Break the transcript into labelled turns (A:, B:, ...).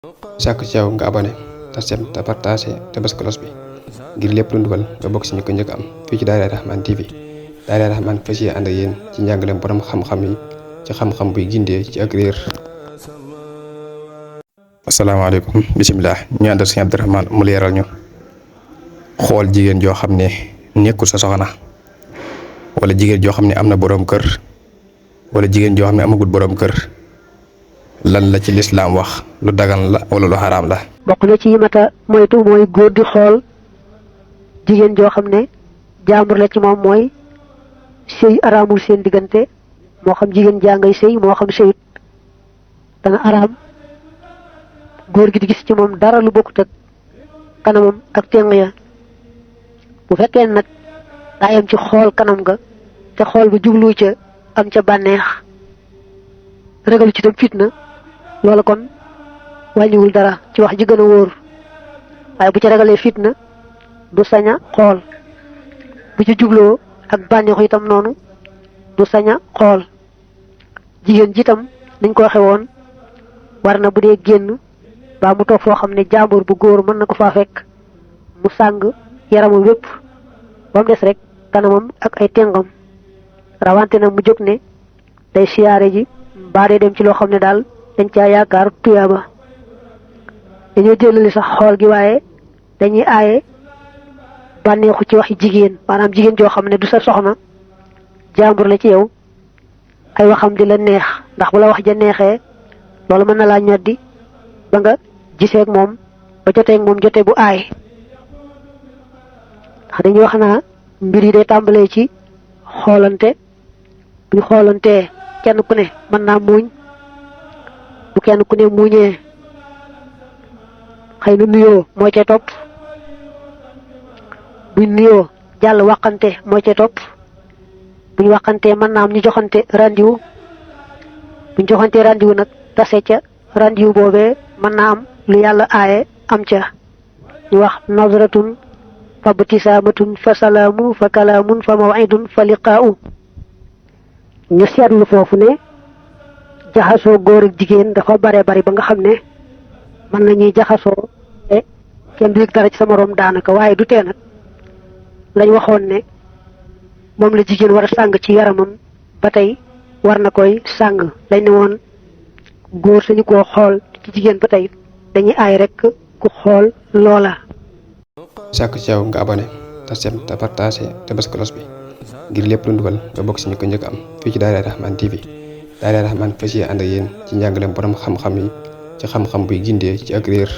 A: sàkku ci yow nga abonné te sem te partagé te bës cloche bi ngir lépp lu dugal nga bokk ci ñu ko njëkk am fii ci Daara Rahmane TV. Daara Rahmane fas yéene ànd ak yéen ci njàngaleem borom xam-xam yi ci xam-xam buy gindee ci ak réer. asalaamaaleykum bisimilah ñu àndal sëñ Abdourahmane mu leeral ñu xool jigéen joo xam ne nekkul sa soxna wala jigéen joo xam ne am na boroom kër wala jigéen joo xam ne amagut boroom kër lan la ci lislaam wax lu dagan la wala lu xaraam la.
B: bokk na ci yi mata moytu mooy góor di xool jigéen joo xam ne jaambur la ci moom, mooy sëy araamul seen diggante, moo xam jigéen jaa ngay sëy moo xam sëyut dana araam góor gi di gis ci moom dara lu bokkut ak kanamam ak téng ya. bu fekkee nag daa yem ci xool kanam ga te xool ba jublu ca am ca bànneex ragalu ci tam fitna, loola kon wàññiwul dara ci wax ji gën a wóor. waaye bu ca ragalee fitna du sañ a xool, bu ci jubloo ak bànneexu itam noonu du sañ a xool. jigéen ji itam niñ ko waxe woon war na bu dee génn baa mu toog foo xam ne jàmbur bu góor mën na ko faa fekk mu sàng yaramu wépp ba mu des rek kanamam ak ay tengam, rawante na mu jóg ne day siyaare ji mbaa day dem ci loo xam ne daal dañ caa yaakaar tuyaaba. dañoo jëlali sax xool gi, waaye dañuy aaye bànneexu ci waxi jigéen, maanaam jigéen joo xam ne du sa soxna jàmbur la ci yow ay waxam di la neex, ndax bu la wax ja neexee loolu mën na laa ñoddi ba nga giseeg moom ba joteeg moom jote bu aay. ndax dañuy wax naa mbir yi day tàmbalee ci xoolante. buñ xoolantee kenn ku ne mën naa muuñ, bu kenn ku ne muuñee xëy na nuyoo moo cay topp, buñ nuyoo jàll waxante moo cay topp, buñ waxantee mën naa am ñu joxante rendez-vous, buñ joxantee rendez-vous nag tase ca rendez-vous boobee mën naa am lu yàlla aaye am ca. ñu wax nazratun fa btisaamatun fa salaamu fa kalaamun fa mawidun fa liqaa'u. ñu seetlu foofu ne jaxasoo góor ak jigéen dafa bare bari ba nga xam ne mën nañuy jaxasoo te kenn du yëg dara ci sa moroom daanaka, waaye du tee nag lañ waxoon ne moom la jigéen war a sàng ci yaramam ba tey war na koy sàng. lañ ne woon góor sañu koo xool ci jigéen ba tey dañuy aay rek ku xool loola.
A: sàkku ci yow nga abonné te sem te partagé te bës cloche bi ngir lépp lu dugal nga bokk ci ñu ko njëkk am fii ci Daara Rahmane TV. Daara Rahmane fas yéene ànd ak yéen ci njàngaleem borom xam-xam yi ci xam-xam buy gindee ci ak réer.